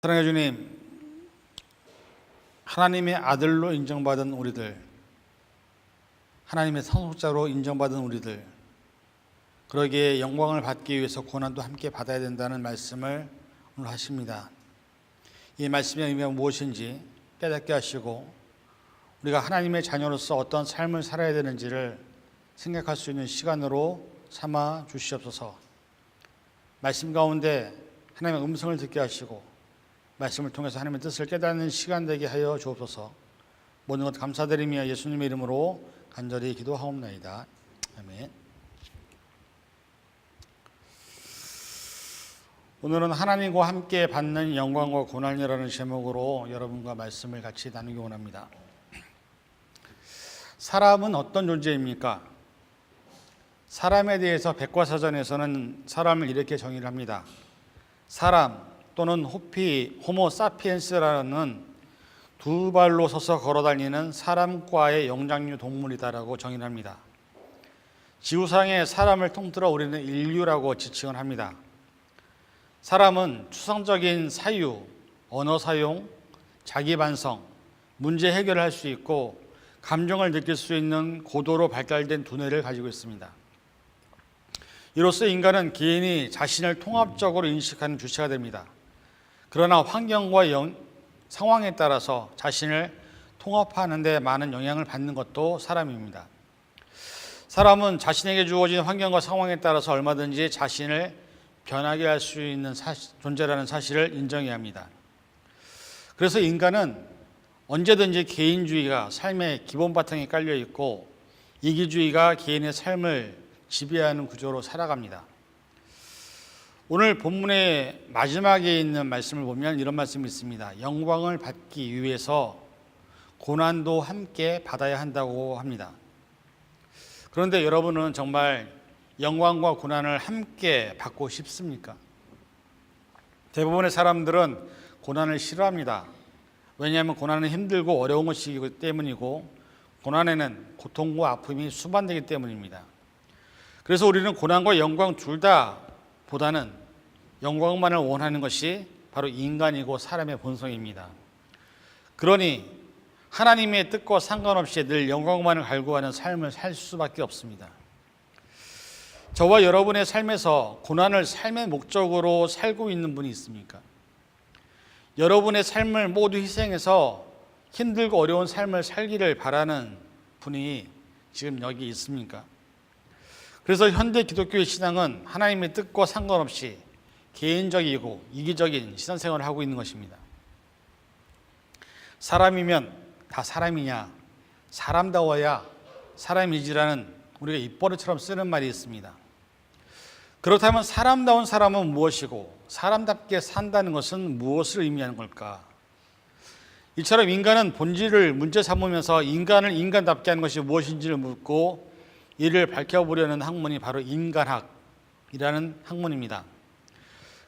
사랑해 주님, 하나님의 아들로 인정받은 우리들, 하나님의 상속자로 인정받은 우리들, 그러기에 영광을 받기 위해서 고난도 함께 받아야 된다는 말씀을 오늘 하십니다. 이 말씀의 의미가 무엇인지 깨닫게 하시고 우리가 하나님의 자녀로서 어떤 삶을 살아야 되는지를 생각할 수 있는 시간으로 삼아 주시옵소서. 말씀 가운데 하나님의 음성을 듣게 하시고 말씀을 통해서 하나님의 뜻을 깨닫는 시간 되게 하여 주옵소서. 모든 것 감사드리며 예수님의 이름으로 간절히 기도하옵나이다. 아멘. 오늘은 하나님과 함께 받는 영광과 고난이라는 제목으로 여러분과 말씀을 같이 나누기 원합니다. 사람은 어떤 존재입니까? 사람에 대해서 백과사전에서는 사람을 이렇게 정의를 합니다. 사람 또는 호모 사피엔스라는 두 발로 서서 걸어다니는 사람과의 영장류 동물이다라고 정의를 합니다. 지구상의 사람을 통틀어 우리는 인류라고 지칭을 합니다. 사람은 추상적인 사유, 언어 사용, 자기 반성, 문제 해결을 할 수 있고 감정을 느낄 수 있는 고도로 발달된 두뇌를 가지고 있습니다. 이로써 인간은 개인이 자신을 통합적으로 인식하는 주체가 됩니다. 그러나 환경과 상황에 따라서 자신을 통합하는 데 많은 영향을 받는 것도 사람입니다. 사람은 자신에게 주어진 환경과 상황에 따라서 얼마든지 자신을 변하게 할 수 있는 존재라는 사실을 인정해야 합니다. 그래서 인간은 언제든지 개인주의가 삶의 기본 바탕에 깔려 있고 이기주의가 개인의 삶을 지배하는 구조로 살아갑니다. 오늘 본문의 마지막에 있는 말씀을 보면 이런 말씀이 있습니다. 영광을 받기 위해서 고난도 함께 받아야 한다고 합니다. 그런데 여러분은 정말 영광과 고난을 함께 받고 싶습니까? 대부분의 사람들은 고난을 싫어합니다. 왜냐하면 고난은 힘들고 어려운 것이기 때문이고 고난에는 고통과 아픔이 수반되기 때문입니다. 그래서 우리는 고난과 영광 둘 다 보다는 영광만을 원하는 것이 바로 인간이고 사람의 본성입니다. 그러니 하나님의 뜻과 상관없이 늘 영광만을 갈구하는 삶을 살 수밖에 없습니다. 저와 여러분의 삶에서 고난을 삶의 목적으로 살고 있는 분이 있습니까? 여러분의 삶을 모두 희생해서 힘들고 어려운 삶을 살기를 바라는 분이 지금 여기 있습니까? 그래서 현대 기독교의 신앙은 하나님의 뜻과 상관없이 개인적이고 이기적인 신앙생활을 하고 있는 것입니다. 사람이면 다 사람이냐, 사람다워야 사람이지라는 우리가 입버릇처럼 쓰는 말이 있습니다. 그렇다면 사람다운 사람은 무엇이고 사람답게 산다는 것은 무엇을 의미하는 걸까? 이처럼 인간은 본질을 문제 삼으면서 인간을 인간답게 하는 것이 무엇인지를 묻고 이를 밝혀보려는 학문이 바로 인간학이라는 학문입니다.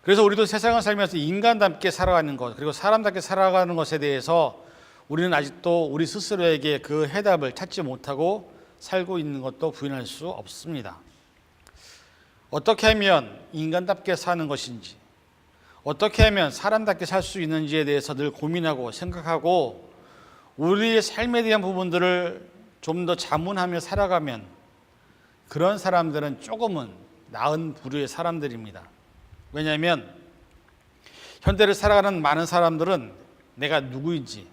그래서 우리도 세상을 살면서 인간답게 살아가는 것, 그리고 사람답게 살아가는 것에 대해서 우리는 아직도 우리 스스로에게 그 해답을 찾지 못하고 살고 있는 것도 부인할 수 없습니다. 어떻게 하면 인간답게 사는 것인지, 어떻게 하면 사람답게 살 수 있는지에 대해서 늘 고민하고 생각하고 우리의 삶에 대한 부분들을 좀 더 자문하며 살아가면 그런 사람들은 조금은 나은 부류의 사람들입니다. 왜냐하면 현대를 살아가는 많은 사람들은 내가 누구인지,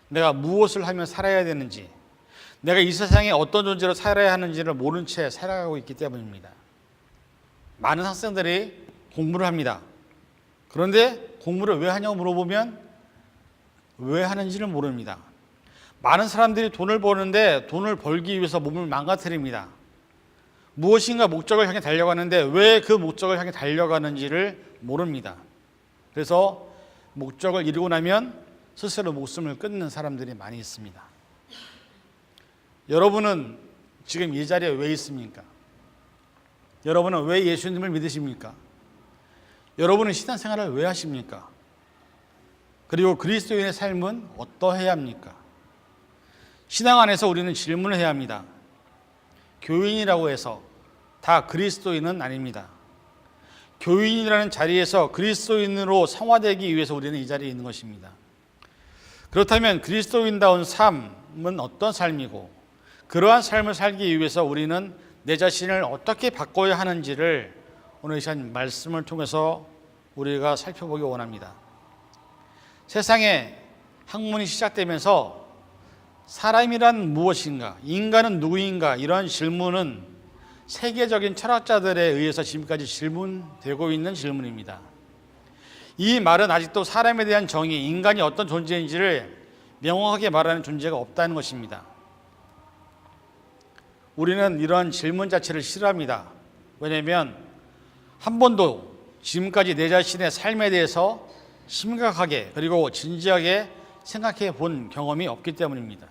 내가 무엇을 하며 살아야 되는지, 내가 이 세상에 어떤 존재로 살아야 하는지를 모른 채 살아가고 있기 때문입니다. 많은 학생들이 공부를 합니다. 그런데 공부를 왜 하냐고 물어보면 왜 하는지를 모릅니다. 많은 사람들이 돈을 버는데 돈을 벌기 위해서 몸을 망가뜨립니다. 무엇인가 목적을 향해 달려가는데 왜 그 목적을 향해 달려가는지를 모릅니다. 그래서 목적을 이루고 나면 스스로 목숨을 끊는 사람들이 많이 있습니다. 여러분은 지금 이 자리에 왜 있습니까? 여러분은 왜 예수님을 믿으십니까? 여러분은 신앙생활을 왜 하십니까? 그리고 그리스도인의 삶은 어떠해야 합니까? 신앙 안에서 우리는 질문을 해야 합니다. 교인이라고 해서 다 그리스도인은 아닙니다. 교인이라는 자리에서 그리스도인으로 성화되기 위해서 우리는 이 자리에 있는 것입니다. 그렇다면 그리스도인다운 삶은 어떤 삶이고, 그러한 삶을 살기 위해서 우리는 내 자신을 어떻게 바꿔야 하는지를 오늘 이 시간 말씀을 통해서 우리가 살펴보기 원합니다. 세상에 학문이 시작되면서 사람이란 무엇인가, 인간은 누구인가, 이런 질문은 세계적인 철학자들에 의해서 지금까지 질문되고 있는 질문입니다. 이 말은 아직도 사람에 대한 정의, 인간이 어떤 존재인지를 명확하게 말하는 존재가 없다는 것입니다. 우리는 이런 질문 자체를 싫어합니다. 왜냐하면 한 번도 지금까지 내 자신의 삶에 대해서 심각하게 그리고 진지하게 생각해 본 경험이 없기 때문입니다.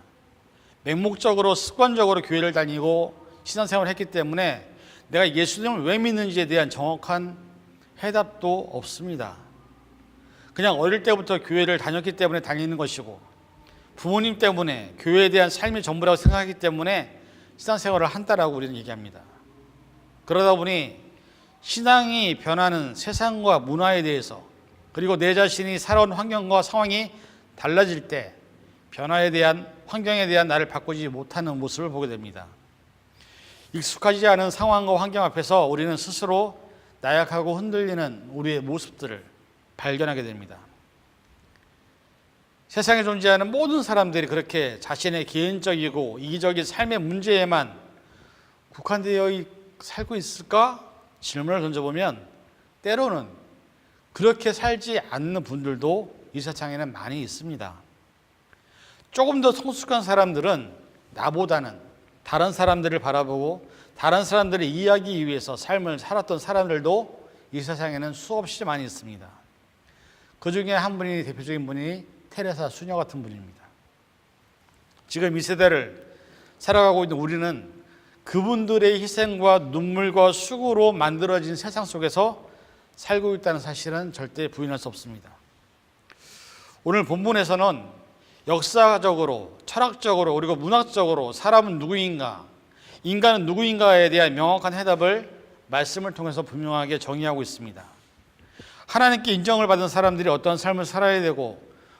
맹목적으로 습관적으로 교회를 다니고 신앙생활을 했기 때문에 내가 예수님을 왜 믿는지에 대한 정확한 해답도 없습니다. 그냥 어릴 때부터 교회를 다녔기 때문에 다니는 것이고, 부모님 때문에 교회에 대한 삶이 전부라고 생각하기 때문에 신앙생활을 한다라고 우리는 얘기합니다. 그러다 보니 신앙이 변하는 세상과 문화에 대해서, 그리고 내 자신이 살아온 환경과 상황이 달라질 때 변화에 대한, 환경에 대한 나를 바꾸지 못하는 모습을 보게 됩니다. 익숙하지 않은 상황과 환경 앞에서 우리는 스스로 나약하고 흔들리는 우리의 모습들을 발견하게 됩니다. 세상에 존재하는 모든 사람들이 그렇게 자신의 개인적이고 이기적인 삶의 문제에만 국한되어 살고 있을까? 질문을 던져보면 때로는 그렇게 살지 않는 분들도 이 세상에는 많이 있습니다. 조금 더 성숙한 사람들은 나보다는 다른 사람들을 바라보고 다른 사람들을 이해하기 위해서 삶을 살았던 사람들도 이 세상에는 수없이 많이 있습니다. 그 중에 한 분이, 대표적인 분이 테레사 수녀 같은 분입니다. 지금 이 세대를 살아가고 있는 우리는 그분들의 희생과 눈물과 수고로 만들어진 세상 속에서 살고 있다는 사실은 절대 부인할 수 없습니다. 오늘 본문에서는 역사적으로, 철학적으로, 그리고 문학적으로 사람은 누구인가, 인간은 누구인가에 대한 명확한 해답을 말씀을 통해서 분명하게 정의하고 있습니다. 하나님께 인정을 받은 사람들이 어떠한 삶을 살아야 되고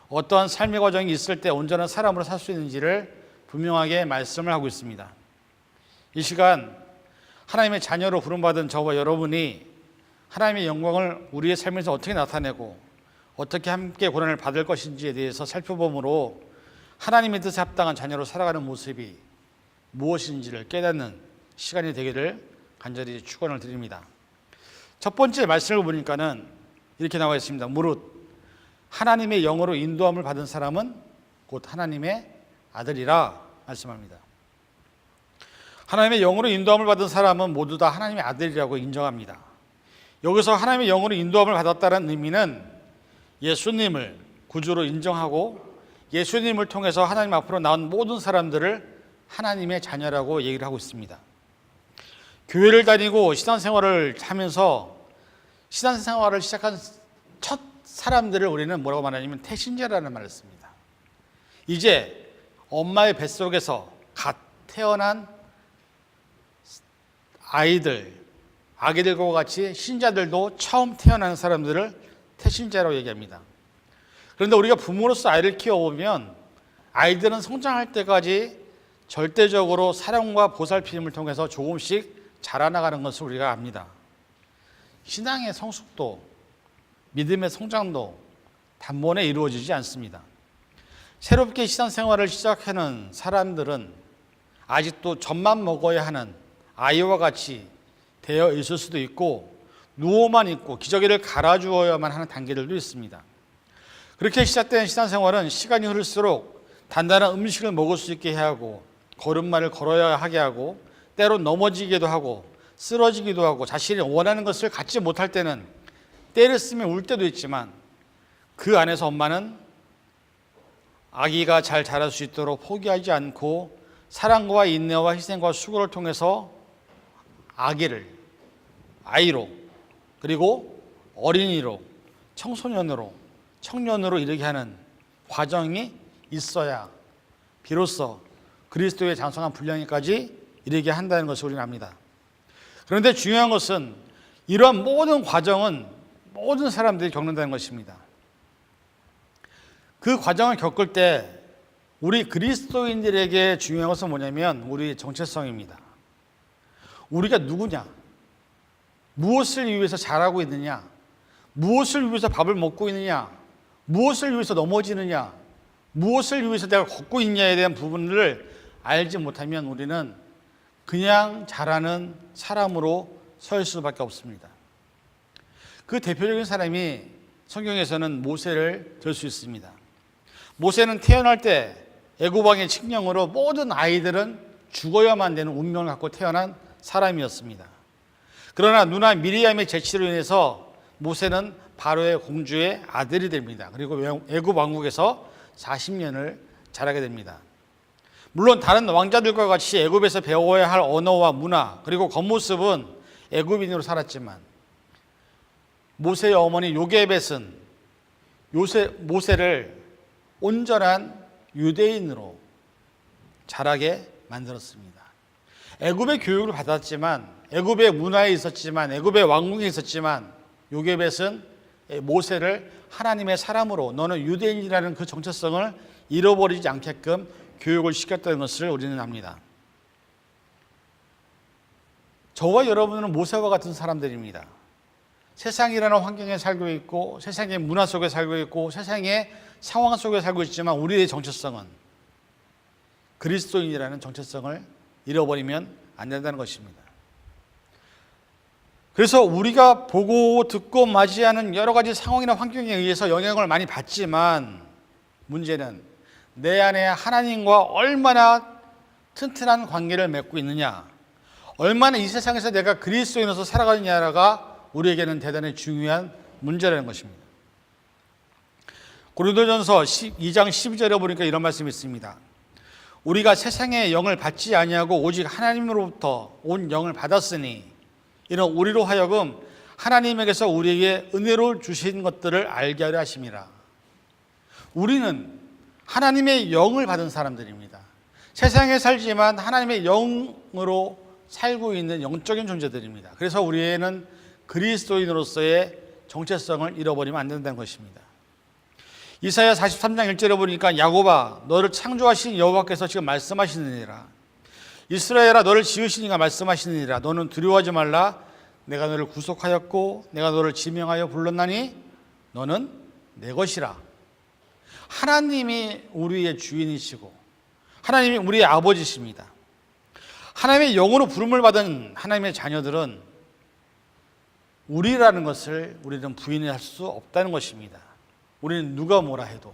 어떠한 삶의 과정이 있을 때 온전한 사람으로 살 수 있는지를 분명하게 말씀을 하고 있습니다. 이 시간 하나님의 자녀로 부름받은 저와 여러분이 하나님의 영광을 우리의 삶에서 어떻게 나타내고 어떻게 함께 고난을 받을 것인지에 대해서 살펴보므로 하나님의 뜻에 합당한 자녀로 살아가는 모습이 무엇인지를 깨닫는 시간이 되기를 간절히 축원을 드립니다. 첫 번째 말씀을 보니까는 이렇게 나와 있습니다. 무릇 하나님의 영으로 인도함을 받은 사람은 곧 하나님의 아들이라 말씀합니다. 하나님의 영으로 인도함을 받은 사람은 모두 다 하나님의 아들이라고 인정합니다. 여기서 하나님의 영으로 인도함을 받았다는 의미는 예수님을 구주로 인정하고 예수님을 통해서 하나님 앞으로 나온 모든 사람들을 하나님의 자녀라고 얘기를 하고 있습니다. 교회를 다니고 신앙생활을 하면서 신앙생활을 시작한 첫 사람들을 우리는 뭐라고 말하냐면 태신자라는 말을 씁니다. 이제 엄마의 뱃속에서 갓 태어난 아기들과 같이 신자들도 처음 태어나는 사람들을 태신자라고 얘기합니다. 그런데 우리가 부모로서 아이를 키워보면 아이들은 성장할 때까지 절대적으로 사랑과 보살핌을 통해서 조금씩 자라나가는 것을 우리가 압니다. 신앙의 성숙도, 믿음의 성장도 단번에 이루어지지 않습니다. 새롭게 신앙생활을 시작하는 사람들은 아직도 젖만 먹어야 하는 아이와 같이 되어 있을 수도 있고 누워만 있고 기저귀를 갈아주어야만 하는 단계들도 있습니다. 그렇게 시작된 신앙생활은 시간이 흐를수록 단단한 음식을 먹을 수 있게 해야 하고 걸음마를 걸어야 하게 하고 때로 넘어지기도 하고 쓰러지기도 하고 자신이 원하는 것을 갖지 못할 때는 때를 쓰며 울 때도 있지만 그 안에서 엄마는 아기가 잘 자랄 수 있도록 포기하지 않고 사랑과 인내와 희생과 수고를 통해서 아이로 그리고 어린이로 청소년으로 청년으로 이르게 하는 과정이 있어야 비로소 그리스도의 장성한 분량에까지 이르게 한다는 것을 우리는 압니다. 그런데 중요한 것은 이러한 모든 과정은 모든 사람들이 겪는다는 것입니다. 그 과정을 겪을 때 우리 그리스도인들에게 중요한 것은 뭐냐면 우리 정체성입니다. 우리가 누구냐? 무엇을 위해서 잘하고 있느냐? 무엇을 위해서 밥을 먹고 있느냐? 무엇을 위해서 넘어지느냐? 무엇을 위해서 내가 걷고 있냐에 대한 부분을 알지 못하면 우리는 그냥 잘하는 사람으로 설 수밖에 없습니다. 그 대표적인 사람이 성경에서는 모세를 들 수 있습니다. 모세는 태어날 때 애굽왕의 칙령으로 모든 아이들은 죽어야만 되는 운명을 갖고 태어난 사람이었습니다. 그러나 누나 미리암의 재치로 인해서 모세는 바로의 공주의 아들이 됩니다. 그리고 애굽 왕국에서 40년을 자라게 됩니다. 물론 다른 왕자들과 같이 애굽에서 배워야 할 언어와 문화 그리고 겉모습은 애굽인으로 살았지만 모세의 어머니 요게벳은 모세를 온전한 유대인으로 자라게 만들었습니다. 애굽의 교육을 받았지만 애굽의 문화에 있었지만 애굽의 왕궁에 있었지만 요게벳은 모세를 하나님의 사람으로 너는 유대인이라는 그 정체성을 잃어버리지 않게끔 교육을 시켰다는 것을 우리는 압니다. 저와 여러분은 모세와 같은 사람들입니다. 세상이라는 환경에 살고 있고 세상의 문화 속에 살고 있고 세상의 상황 속에 살고 있지만 우리의 정체성은 그리스도인이라는 정체성을 잃어버리면 안 된다는 것입니다. 그래서 우리가 보고 듣고 맞이하는 여러 가지 상황이나 환경에 의해서 영향을 많이 받지만 문제는 내 안에 하나님과 얼마나 튼튼한 관계를 맺고 있느냐, 얼마나 이 세상에서 내가 그리스도인으로서 살아가느냐가 우리에게는 대단히 중요한 문제라는 것입니다. 고린도전서 2장 12절에 보니까 이런 말씀이 있습니다. 우리가 세상의 영을 받지 아니하고 오직 하나님으로부터 온 영을 받았으니 이는 우리로 하여금 하나님에게서 우리에게 은혜로 주신 것들을 알게 하려 하심이라. 우리는 하나님의 영을 받은 사람들입니다. 세상에 살지만 하나님의 영으로 살고 있는 영적인 존재들입니다. 그래서 우리는 그리스도인으로서의 정체성을 잃어버리면 안 된다는 것입니다. 이사야 43장 1절에 보니까 야곱아 너를 창조하신 여호와께서 지금 말씀하시느니라. 이스라엘아 너를 지으시니가 말씀하시느니라. 너는 두려워하지 말라. 내가 너를 구속하였고 내가 너를 지명하여 불렀나니 너는 내 것이라. 하나님이 우리의 주인이시고 하나님이 우리의 아버지십니다. 하나님의 영으로 부름을 받은 하나님의 자녀들은 우리라는 것을 우리는 부인할 수 없다는 것입니다. 우리는 누가 뭐라 해도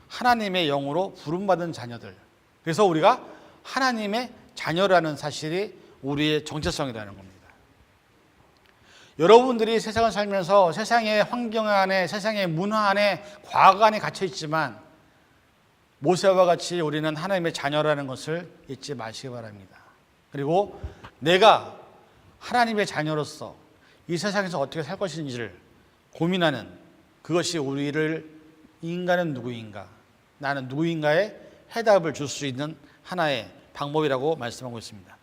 하나님의 영으로 부름받은 자녀들. 그래서 우리가 하나님의 자녀라는 사실이 우리의 정체성이라는 겁니다. 여러분들이 세상을 살면서 세상의 환경 안에, 세상의 문화 안에, 과거 안에 갇혀 있지만 모세와 같이 우리는 하나님의 자녀라는 것을 잊지 마시기 바랍니다. 그리고 내가 하나님의 자녀로서 이 세상에서 어떻게 살 것인지를 고민하는 그것이 우리를 인간은 누구인가, 나는 누구인가에 해답을 줄 수 있는 하나의 방법이라고 말씀하고 있습니다.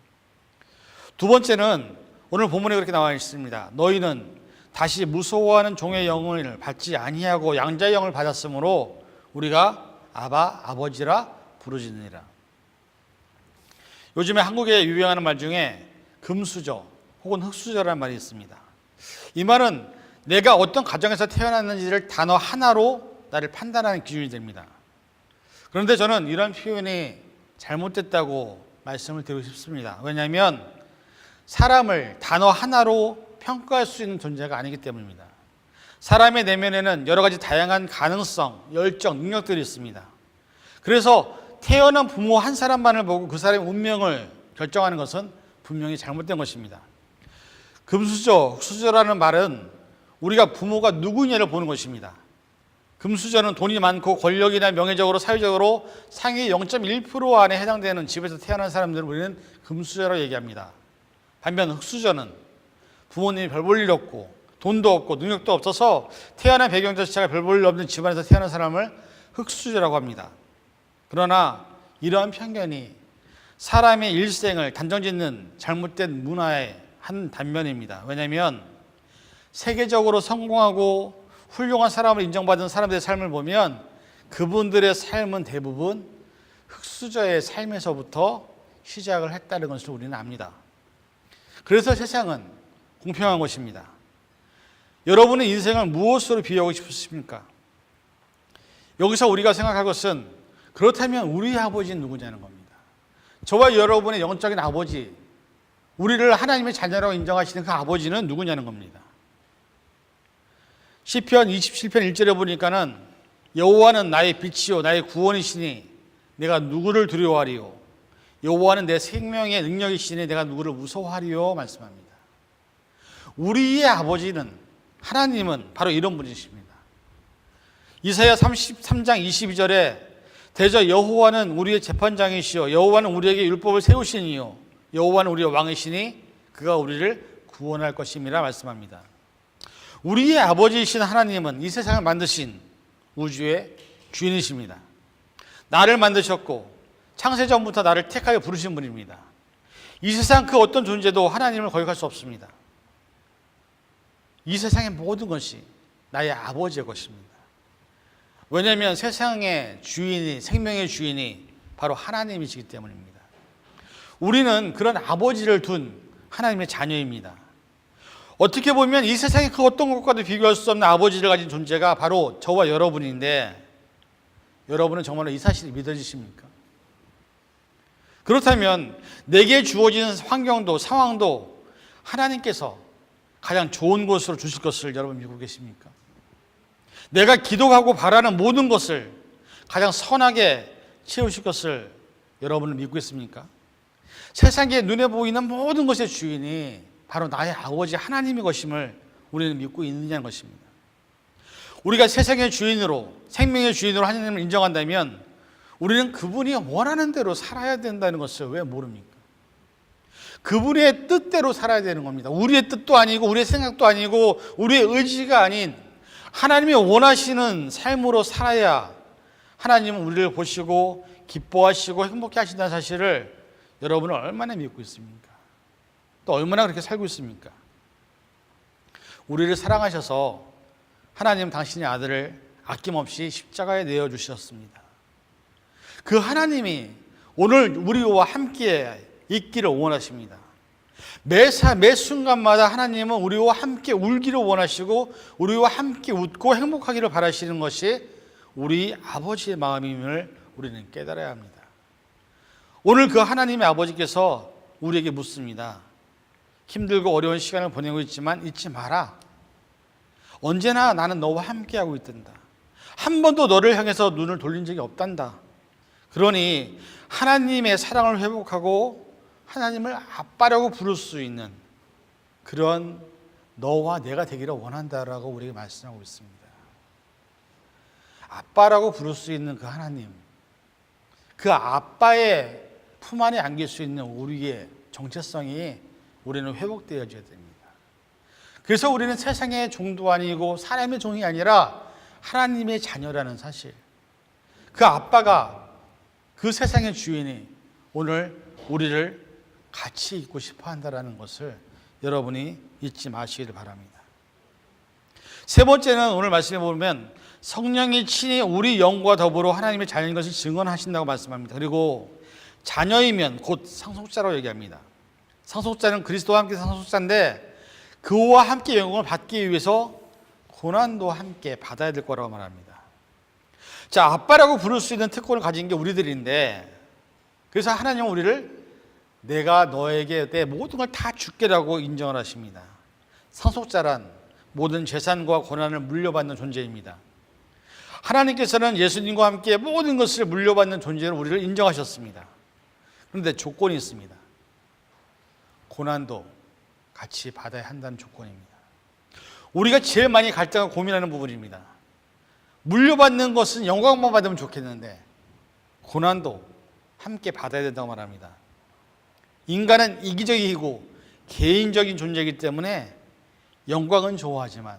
두 번째는 오늘 본문에 그렇게 나와 있습니다. 너희는 다시 무서워하는 종의 영을 받지 아니하고 양자의 영을 받았으므로 우리가 아바, 아버지라 부르짖느니라. 요즘에 한국에 유행하는 말 중에 금수저 혹은 흙수저라는 말이 있습니다. 이 말은 내가 어떤 가정에서 태어났는지를 단어 하나로 나를 판단하는 기준이 됩니다. 그런데 저는 이런 표현이 잘못됐다고 말씀을 드리고 싶습니다. 왜냐하면 사람을 단어 하나로 평가할 수 있는 존재가 아니기 때문입니다. 사람의 내면에는 여러 가지 다양한 가능성, 열정, 능력들이 있습니다. 그래서 태어난 부모 한 사람만을 보고 그 사람의 운명을 결정하는 것은 분명히 잘못된 것입니다. 금수저, 흙수저라는 말은 우리가 부모가 누구냐를 보는 것입니다. 금수저는 돈이 많고 권력이나 명예적으로 사회적으로 상위 0.1% 안에 해당되는 집에서 태어난 사람들을 우리는 금수저라고 얘기합니다. 반면 흙수저는 부모님이 별 볼 일 없고 돈도 없고 능력도 없어서 태어난 배경 자체가 별 볼 일 없는 집안에서 태어난 사람을 흙수저라고 합니다. 그러나 이러한 편견이 사람의 일생을 단정짓는 잘못된 문화의 한 단면입니다. 왜냐하면 세계적으로 성공하고 훌륭한 사람을 인정받은 사람들의 삶을 보면 그분들의 삶은 대부분 흙수저의 삶에서부터 시작을 했다는 것을 우리는 압니다. 그래서 세상은 공평한 것입니다. 여러분의 인생을 무엇으로 비유하고 싶으십니까? 여기서 우리가 생각할 것은 그렇다면 우리 아버지는 누구냐는 겁니다. 저와 여러분의 영적인 아버지, 우리를 하나님의 자녀라고 인정하시는 그 아버지는 누구냐는 겁니다. 시편 27편 1절에 보니까는 여호와는 나의 빛이요 나의 구원이시니 내가 누구를 두려워하리요. 여호와는 내 생명의 능력이시니 내가 누구를 무서워하리요 말씀합니다. 우리의 아버지는, 하나님은 바로 이런 분이십니다. 이사야 33장 22절에 대저 여호와는 우리의 재판장이시요 여호와는 우리에게 율법을 세우시니요 여호와는 우리의 왕이시니 그가 우리를 구원할 것임이라 말씀합니다. 우리의 아버지이신 하나님은 이 세상을 만드신 우주의 주인이십니다. 나를 만드셨고 창세전부터 나를 택하여 부르신 분입니다. 이 세상 그 어떤 존재도 하나님을 거역할 수 없습니다. 이 세상의 모든 것이 나의 아버지의 것입니다. 왜냐하면 세상의 주인이, 생명의 주인이 바로 하나님이시기 때문입니다. 우리는 그런 아버지를 둔 하나님의 자녀입니다. 어떻게 보면 이 세상의 그 어떤 것과도 비교할 수 없는 아버지를 가진 존재가 바로 저와 여러분인데, 여러분은 정말로 이 사실이 믿어지십니까? 그렇다면 내게 주어지는 환경도 상황도 하나님께서 가장 좋은 것으로 주실 것을 여러분 믿고 계십니까? 내가 기도하고 바라는 모든 것을 가장 선하게 채우실 것을 여러분은 믿고 있습니까? 세상에 눈에 보이는 모든 것의 주인이 바로 나의 아버지 하나님의 것임을 우리는 믿고 있느냐는 것입니다. 우리가 세상의 주인으로, 생명의 주인으로 하나님을 인정한다면 우리는 그분이 원하는 대로 살아야 된다는 것을 왜 모릅니까? 그분의 뜻대로 살아야 되는 겁니다. 우리의 뜻도 아니고 우리의 생각도 아니고 우리의 의지가 아닌 하나님이 원하시는 삶으로 살아야 하나님은 우리를 보시고 기뻐하시고 행복해 하신다는 사실을 여러분은 얼마나 믿고 있습니까? 또 얼마나 그렇게 살고 있습니까? 우리를 사랑하셔서 하나님 당신의 아들을 아낌없이 십자가에 내어주셨습니다. 그 하나님이 오늘 우리와 함께 있기를 원하십니다. 매 순간마다 하나님은 우리와 함께 울기를 원하시고 우리와 함께 웃고 행복하기를 바라시는 것이 우리 아버지의 마음임을 우리는 깨달아야 합니다. 오늘 그 하나님의 아버지께서 우리에게 묻습니다. 힘들고 어려운 시간을 보내고 있지만 잊지 마라. 언제나 나는 너와 함께하고 있단다. 한 번도 너를 향해서 눈을 돌린 적이 없단다. 그러니 하나님의 사랑을 회복하고 하나님을 아빠라고 부를 수 있는 그런 너와 내가 되기를 원한다라고 우리에게 말씀하고 있습니다. 아빠라고 부를 수 있는 그 하나님, 그 아빠의 품 안에 안길 수 있는 우리의 정체성이 우리는 회복되어져야 됩니다. 그래서 우리는 세상의 종도 아니고 사람의 종이 아니라 하나님의 자녀라는 사실, 그 아빠가, 그 세상의 주인이 오늘 우리를 같이 있고 싶어 한다는 것을 여러분이 잊지 마시기를 바랍니다. 세 번째는 오늘 말씀해 보면 성령이 친히 우리 영과 더불어 하나님의 자녀인 것을 증언하신다고 말씀합니다. 그리고 자녀이면 곧 상속자라고 얘기합니다. 상속자는 그리스도와 함께 상속자인데 그와 함께 영광을 받기 위해서 고난도 함께 받아야 될 거라고 말합니다. 자, 아빠라고 부를 수 있는 특권을 가진 게 우리들인데, 그래서 하나님은 우리를 내가 너에게 내 모든 걸 다 줄게라고 인정을 하십니다. 상속자란 모든 재산과 고난을 물려받는 존재입니다. 하나님께서는 예수님과 함께 모든 것을 물려받는 존재로 우리를 인정하셨습니다. 그런데 조건이 있습니다. 고난도 같이 받아야 한다는 조건입니다. 우리가 제일 많이 갈등하고 고민하는 부분입니다. 물려받는 것은 영광만 받으면 좋겠는데 고난도 함께 받아야 된다고 말합니다. 인간은 이기적이고 개인적인 존재이기 때문에 영광은 좋아하지만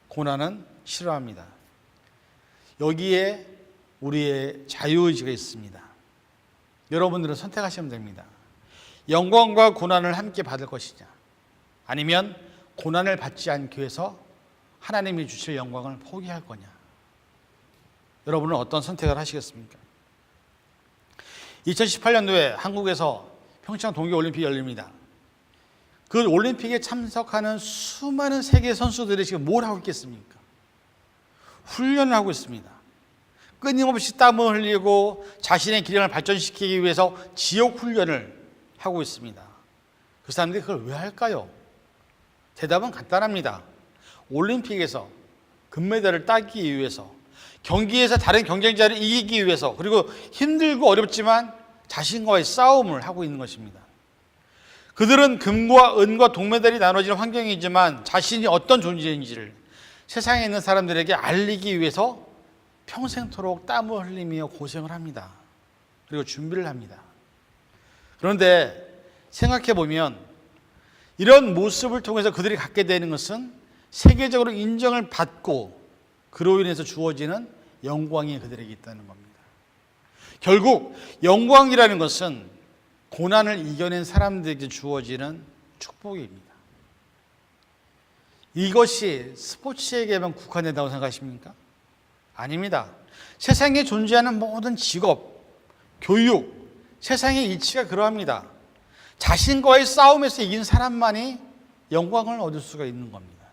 고난은 싫어합니다. 여기에 우리의 자유의지가 있습니다. 여러분들은 선택하시면 됩니다. 영광과 고난을 함께 받을 것이냐, 아니면 고난을 받지 않기 위해서 하나님이 주실 영광을 포기할 거냐? 여러분은 어떤 선택을 하시겠습니까? 2018년도에 한국에서 평창 동계올림픽이 열립니다. 그 올림픽에 참석하는 수많은 세계 선수들이 지금 뭘 하고 있겠습니까? 훈련을 하고 있습니다. 끊임없이 땀을 흘리고 자신의 기량을 발전시키기 위해서 지옥 훈련을 하고 있습니다. 그 사람들이 그걸 왜 할까요? 대답은 간단합니다. 올림픽에서 금메달을 따기 위해서, 경기에서 다른 경쟁자를 이기기 위해서, 그리고 힘들고 어렵지만 자신과의 싸움을 하고 있는 것입니다. 그들은 금과 은과 동메달이 나눠지는 환경이지만 자신이 어떤 존재인지를 세상에 있는 사람들에게 알리기 위해서 평생토록 땀을 흘리며 고생을 합니다. 그리고 준비를 합니다. 그런데 생각해 보면 이런 모습을 통해서 그들이 갖게 되는 것은 세계적으로 인정을 받고 그로 인해서 주어지는 영광이 그들에게 있다는 겁니다. 결국 영광이라는 것은 고난을 이겨낸 사람들에게 주어지는 축복입니다. 이것이 스포츠에게만 국한된다고 생각하십니까? 아닙니다. 세상에 존재하는 모든 직업, 교육, 세상의 이치가 그러합니다. 자신과의 싸움에서 이긴 사람만이 영광을 얻을 수가 있는 겁니다.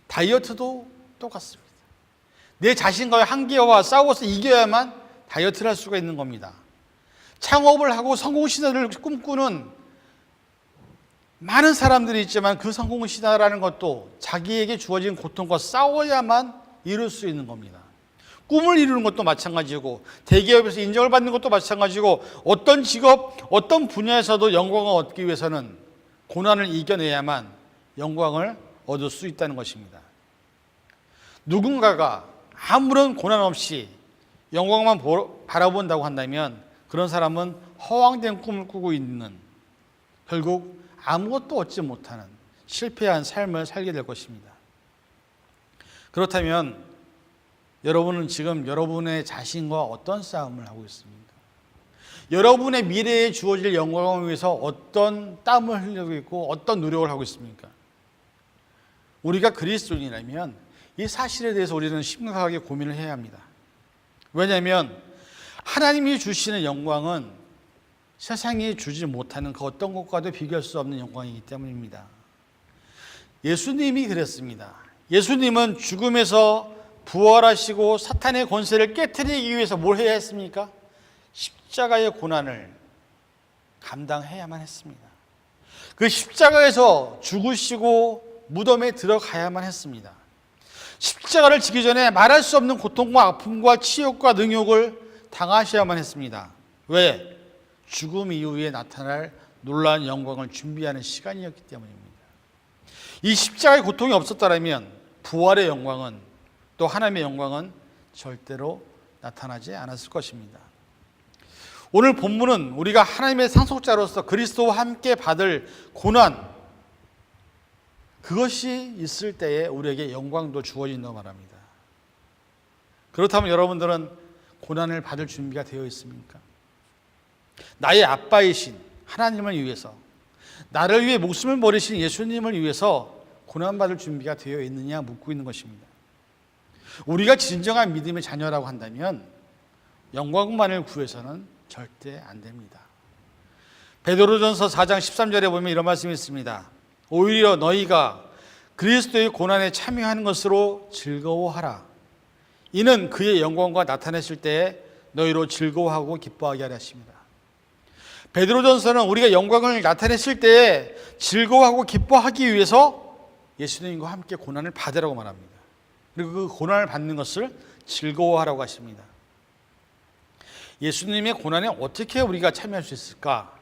다이어트도 똑같습니다. 내 자신과의 한계와 싸워서 이겨야만 다이어트를 할 수가 있는 겁니다. 창업을 하고 성공신화를 꿈꾸는 많은 사람들이 있지만 그 성공신화라는 것도 자기에게 주어진 고통과 싸워야만 이룰 수 있는 겁니다. 꿈을 이루는 것도 마찬가지고 대기업에서 인정을 받는 것도 마찬가지고 어떤 직업, 어떤 분야에서도 영광을 얻기 위해서는 고난을 이겨내야만 영광을 얻을 수 있다는 것입니다. 누군가가 아무런 고난 없이 영광만 바라본다고 한다면 그런 사람은 허황된 꿈을 꾸고 있는, 결국 아무것도 얻지 못하는 실패한 삶을 살게 될 것입니다. 그렇다면 여러분은 지금 여러분의 자신과 어떤 싸움을 하고 있습니까? 여러분의 미래에 주어질 영광을 위해서 어떤 땀을 흘리고 있고 어떤 노력을 하고 있습니까? 우리가 그리스도인이라면 이 사실에 대해서 우리는 심각하게 고민을 해야 합니다. 왜냐하면 하나님이 주시는 영광은 세상이 주지 못하는 그 어떤 것과도 비교할 수 없는 영광이기 때문입니다. 예수님이 그랬습니다. 예수님은 죽음에서 부활하시고 사탄의 권세를 깨트리기 위해서 뭘 해야 했습니까? 십자가의 고난을 감당해야만 했습니다. 그 십자가에서 죽으시고 무덤에 들어가야만 했습니다. 십자가를 지기 전에 말할 수 없는 고통과 아픔과 치욕과 능욕을 당하셔야만 했습니다. 왜? 죽음 이후에 나타날 놀라운 영광을 준비하는 시간이었기 때문입니다. 이 십자가의 고통이 없었다면 부활의 영광은, 또 하나님의 영광은 절대로 나타나지 않았을 것입니다. 오늘 본문은 우리가 하나님의 상속자로서 그리스도와 함께 받을 고난, 그것이 있을 때에 우리에게 영광도 주어진다고 말합니다. 그렇다면 여러분들은 고난을 받을 준비가 되어 있습니까? 나의 아빠이신 하나님을 위해서, 나를 위해 목숨을 버리신 예수님을 위해서 고난받을 준비가 되어 있느냐 묻고 있는 것입니다. 우리가 진정한 믿음의 자녀라고 한다면 영광만을 구해서는 절대 안 됩니다. 베드로전서 4장 13절에 보면 이런 말씀이 있습니다. 오히려 너희가 그리스도의 고난에 참여하는 것으로 즐거워하라. 이는 그의 영광과 나타내실 때에 너희로 즐거워하고 기뻐하게 하려 하십니다. 베드로전서는 우리가 영광을 나타냈을 때에 즐거워하고 기뻐하기 위해서 예수님과 함께 고난을 받으라고 말합니다. 그리고 그 고난을 받는 것을 즐거워하라고 하십니다. 예수님의 고난에 어떻게 우리가 참여할 수 있을까?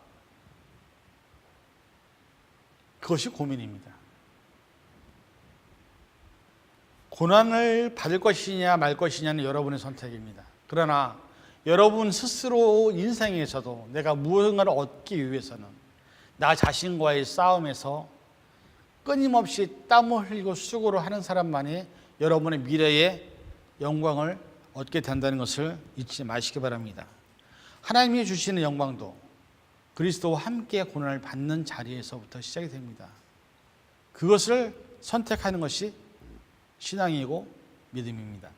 그것이 고민입니다. 고난을 받을 것이냐 말 것이냐는 여러분의 선택입니다. 그러나 여러분 스스로 인생에서도 내가 무언가를 얻기 위해서는 나 자신과의 싸움에서 끊임없이 땀을 흘리고 수고를 하는 사람만이 여러분의 미래의 영광을 얻게 된다는 것을 잊지 마시기 바랍니다. 하나님이 주시는 영광도 그리스도와 함께 고난을 받는 자리에서부터 시작이 됩니다. 그것을 선택하는 것이 신앙이고 믿음입니다.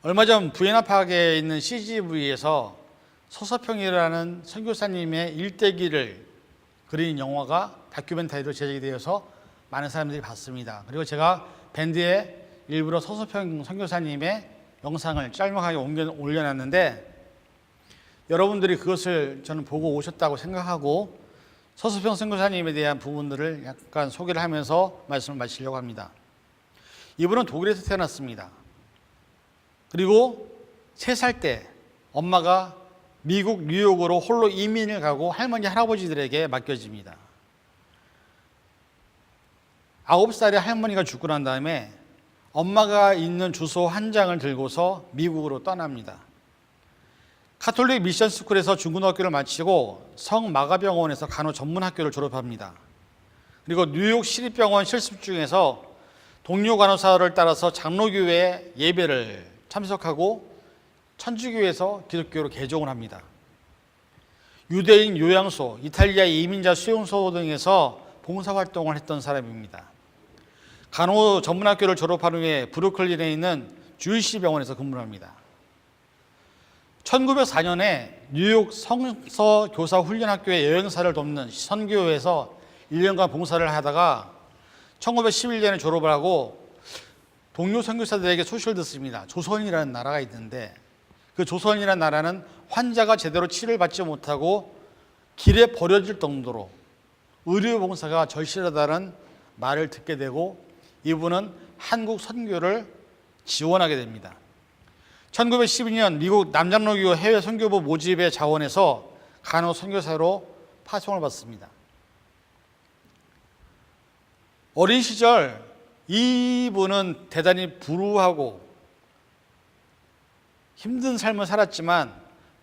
얼마 전 부에나파게에 있는 CGV에서 서서평이라는 선교사님의 일대기를 그린 영화가 다큐멘터리로 제작이 되어서 많은 사람들이 봤습니다. 그리고 제가 밴드에 일부러 서서평 선교사님의 영상을 짤막하게 올려놨는데 여러분들이 그것을 저는 보고 오셨다고 생각하고 서서평 선교사님에 대한 부분들을 약간 소개를 하면서 말씀을 마치려고 합니다. 이분은 독일에서 태어났습니다. 그리고 3살 때 엄마가 미국 뉴욕으로 홀로 이민을 가고 할머니 할아버지들에게 맡겨집니다. 9살에 할머니가 죽고 난 다음에 엄마가 있는 주소 한 장을 들고서 미국으로 떠납니다. 카톨릭 미션 스쿨에서 중고등학교를 마치고 성마가병원에서 간호 전문학교를 졸업합니다. 그리고 뉴욕 시립병원 실습 중에서 동료 간호사를 따라서 장로교회 예배를 참석하고 천주교에서 기독교로 개종을 합니다. 유대인 요양소, 이탈리아 이민자 수용소 등에서 봉사활동을 했던 사람입니다. 간호 전문학교를 졸업한 후에 브루클린에 있는 주일시 병원에서 근무를 합니다. 1904년에 뉴욕 성서교사훈련학교의 여행사를 돕는 선교회에서 1년간 봉사를 하다가 1911년에 졸업을 하고 동료 선교사들에게 소식을 듣습니다. 조선이라는 나라가 있는데 그 조선이라는 나라는 환자가 제대로 치료를 받지 못하고 길에 버려질 정도로 의료봉사가 절실하다는 말을 듣게 되고 이분은 한국 선교를 지원하게 됩니다. 1912년 미국 남장로교 해외 선교부 모집의 자원에서 간호 선교사로 파송을 받습니다. 어린 시절 이분은 대단히 불우하고 힘든 삶을 살았지만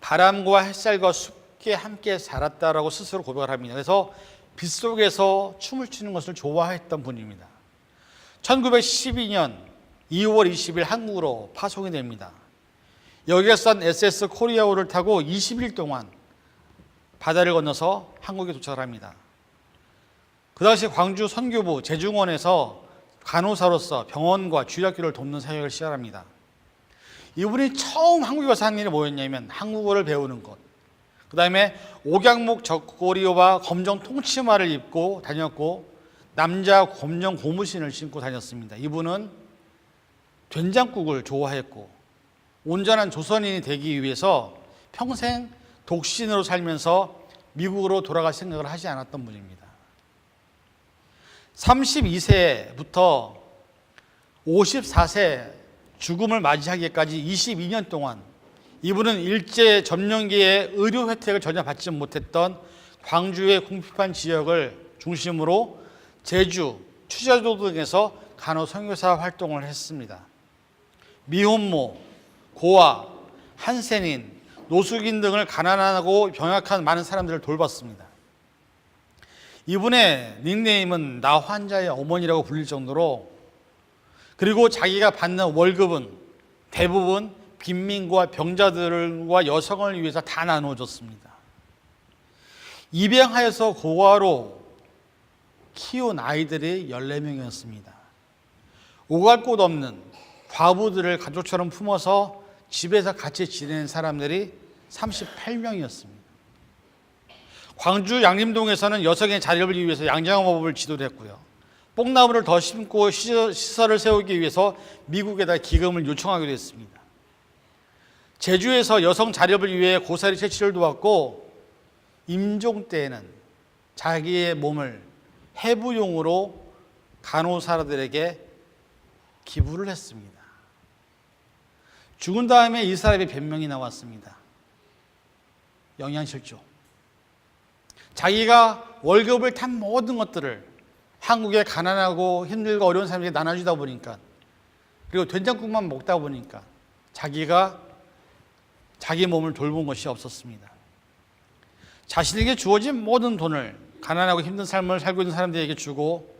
바람과 햇살과 숲에 함께 살았다라고 스스로 고백을 합니다. 그래서 빗속에서 춤을 추는 것을 좋아했던 분입니다. 1912년 2월 20일 한국으로 파송이 됩니다. 여객선 SS 코리아호를 타고 20일 동안 바다를 건너서 한국에 도착을 합니다. 그 당시 광주 선교부 재중원에서 간호사로서 병원과 주일학교를 돕는 사역을 시작합니다. 이분이 처음 한국에 와서 한 일이 뭐였냐면 한국어를 배우는 것. 그 다음에 옥양목 적고리와 검정 통치마를 입고 다녔고 남자 검정 고무신을 신고 다녔습니다. 이분은 된장국을 좋아했고 온전한 조선인이 되기 위해서 평생 독신으로 살면서 미국으로 돌아갈 생각을 하지 않았던 분입니다. 32세부터 54세 죽음을 맞이하기까지 22년 동안 이분은 일제 점령기에 의료 혜택을 전혀 받지 못했던 광주의 궁핍한 지역을 중심으로 제주, 추자도 등에서 간호 선교사 활동을 했습니다. 미혼모, 고아, 한센인, 노숙인 등을 가난하고 병약한 많은 사람들을 돌봤습니다. 이분의 닉네임은 나 환자의 어머니라고 불릴 정도로 그리고 자기가 받는 월급은 대부분 빈민과 병자들과 여성을 위해서 다 나누어줬습니다. 입양하여서 고아로 키운 아이들이 14명이었습니다. 오갈 곳 없는 과부들을 가족처럼 품어서 집에서 같이 지내는 사람들이 38명이었습니다. 광주 양림동에서는 여성의 자립을 위해서 양장업을 지도를 했고요. 뽕나무를 더 심고 시설을 세우기 위해서 미국에다 기금을 요청하기도 했습니다. 제주에서 여성 자립을 위해 고사리 채취를 도왔고 임종 때에는 자기의 몸을 해부용으로 간호사들에게 기부를 했습니다. 죽은 다음에 이 사람의 변명이 나왔습니다. 영양실조. 자기가 월급을 탄 모든 것들을 한국의 가난하고 힘들고 어려운 사람들에게 나눠주다 보니까 그리고 된장국만 먹다 보니까 자기가 자기 몸을 돌본 것이 없었습니다. 자신에게 주어진 모든 돈을 가난하고 힘든 삶을 살고 있는 사람들에게 주고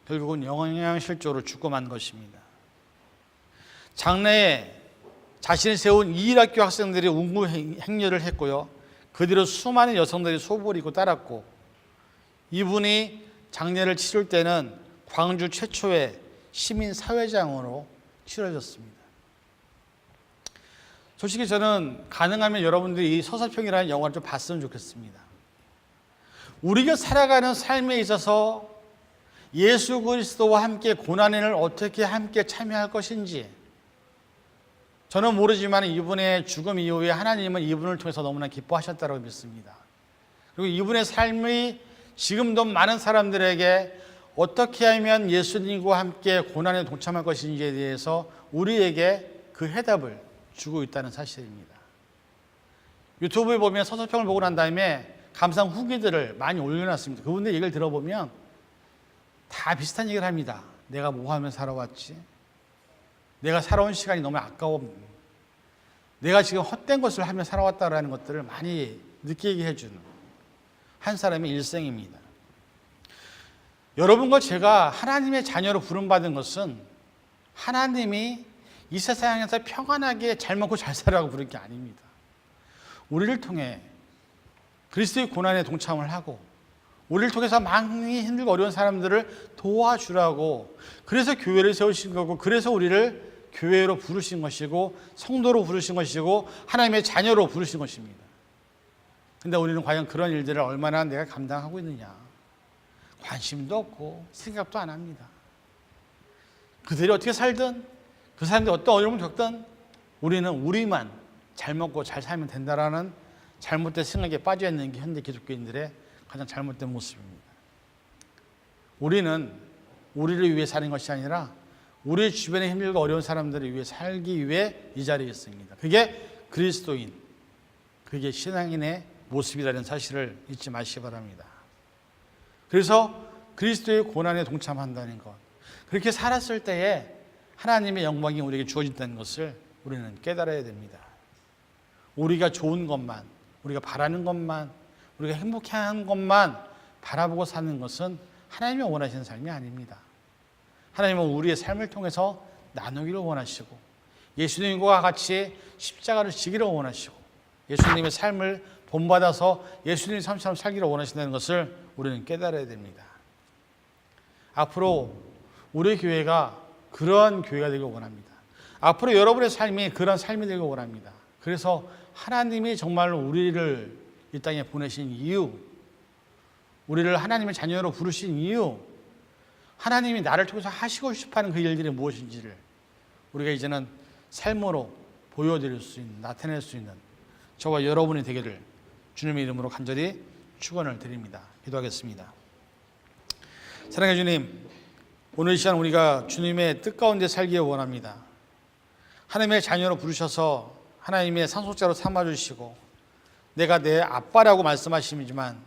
결국은 영양실조로 죽고 만 것입니다. 장래에 자신이 세운 이일학교 학생들이 운구 행렬을 했고요. 그 뒤로 수많은 여성들이 소불이고 따랐고 이분이 장례를 치를 때는 광주 최초의 시민사회장으로 치러졌습니다. 솔직히 저는 가능하면 여러분들이 이 서사평이라는 영화를 좀 봤으면 좋겠습니다. 우리가 살아가는 삶에 있어서 예수 그리스도와 함께 고난을 어떻게 함께 참여할 것인지, 저는 모르지만 이분의 죽음 이후에 하나님은 이분을 통해서 너무나 기뻐하셨다고 믿습니다. 그리고 이분의 삶이 지금도 많은 사람들에게 어떻게 하면 예수님과 함께 고난에 동참할 것인지에 대해서 우리에게 그 해답을 주고 있다는 사실입니다. 유튜브에 보면 서서평을 보고 난 다음에 감상 후기들을 많이 올려놨습니다. 그분들 얘기를 들어보면 다 비슷한 얘기를 합니다. 내가 뭐 하면 살아왔지? 내가 살아온 시간이 너무 아까워. 내가 지금 헛된 것을 하며 살아왔다라는 것들을 많이 느끼게 해주는 한 사람의 일생입니다. 여러분과 제가 하나님의 자녀로 부름받은 것은 하나님이 이 세상에서 평안하게 잘 먹고 잘 살라고 부른 게 아닙니다. 우리를 통해 그리스도의 고난에 동참을 하고 우리를 통해서 많이 힘들고 어려운 사람들을 도와주라고, 그래서 교회를 세우신 거고, 그래서 우리를 교회로 부르신 것이고, 성도로 부르신 것이고, 하나님의 자녀로 부르신 것입니다. 근데 우리는 과연 그런 일들을 얼마나 내가 감당하고 있느냐? 관심도 없고 생각도 안 합니다. 그들이 어떻게 살든, 그 사람들이 어떤 어려움을 겪든 우리는 우리만 잘 먹고 잘 살면 된다라는 잘못된 생각에 빠져 있는 게 현대 기독교인들의 가장 잘못된 모습입니다. 우리는 우리를 위해 사는 것이 아니라 우리 주변에 힘들고 어려운 사람들을 위해 살기 위해 이 자리에 있습니다. 그게 그리스도인, 그게 신앙인의 모습이라는 사실을 잊지 마시기 바랍니다. 그래서 그리스도의 고난에 동참한다는 것, 그렇게 살았을 때에 하나님의 영광이 우리에게 주어진다는 것을 우리는 깨달아야 됩니다. 우리가 좋은 것만, 우리가 바라는 것만, 우리가 행복해하는 것만 바라보고 사는 것은 하나님이 원하시는 삶이 아닙니다. 하나님은 우리의 삶을 통해서 나누기를 원하시고, 예수님과 같이 십자가를 지기를 원하시고, 예수님의 삶을 본받아서 예수님의 삶처럼 살기를 원하신다는 것을 우리는 깨달아야 됩니다. 앞으로 우리 교회가 그러한 교회가 되길 원합니다. 앞으로 여러분의 삶이 그런 삶이 되길 원합니다. 그래서 하나님이 정말로 우리를 이 땅에 보내신 이유, 우리를 하나님의 자녀로 부르신 이유, 하나님이 나를 통해서 하시고 싶어하는 그 일들이 무엇인지를 우리가 이제는 삶으로 보여드릴 수 있는, 나타낼 수 있는 저와 여러분이 되기를 주님의 이름으로 간절히 축원을 드립니다. 기도하겠습니다. 사랑해 주님, 오늘 이 시간 우리가 주님의 뜻 가운데 살기를 원합니다. 하나님의 자녀로 부르셔서 하나님의 상속자로 삼아주시고 내가 내 아빠라고 말씀하시지만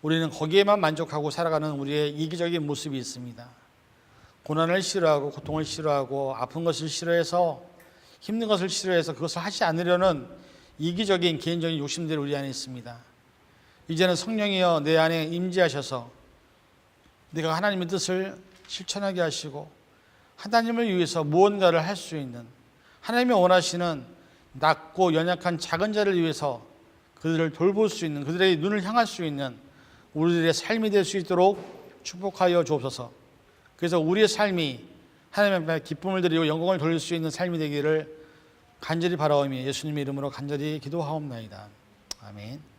우리는 거기에만 만족하고 살아가는 우리의 이기적인 모습이 있습니다. 고난을 싫어하고 고통을 싫어하고 아픈 것을 싫어해서 힘든 것을 싫어해서 그것을 하지 않으려는 이기적인 개인적인 욕심들이 우리 안에 있습니다. 이제는 성령이여 내 안에 임재하셔서 내가 하나님의 뜻을 실천하게 하시고 하나님을 위해서 무언가를 할 수 있는, 하나님이 원하시는 낮고 연약한 작은 자를 위해서 그들을 돌볼 수 있는, 그들의 눈을 향할 수 있는 우리들의 삶이 될 수 있도록 축복하여 주옵소서. 그래서 우리의 삶이 하나님 앞에 기쁨을 드리고 영광을 돌릴 수 있는 삶이 되기를 간절히 바라오며 예수님의 이름으로 간절히 기도하옵나이다. 아멘.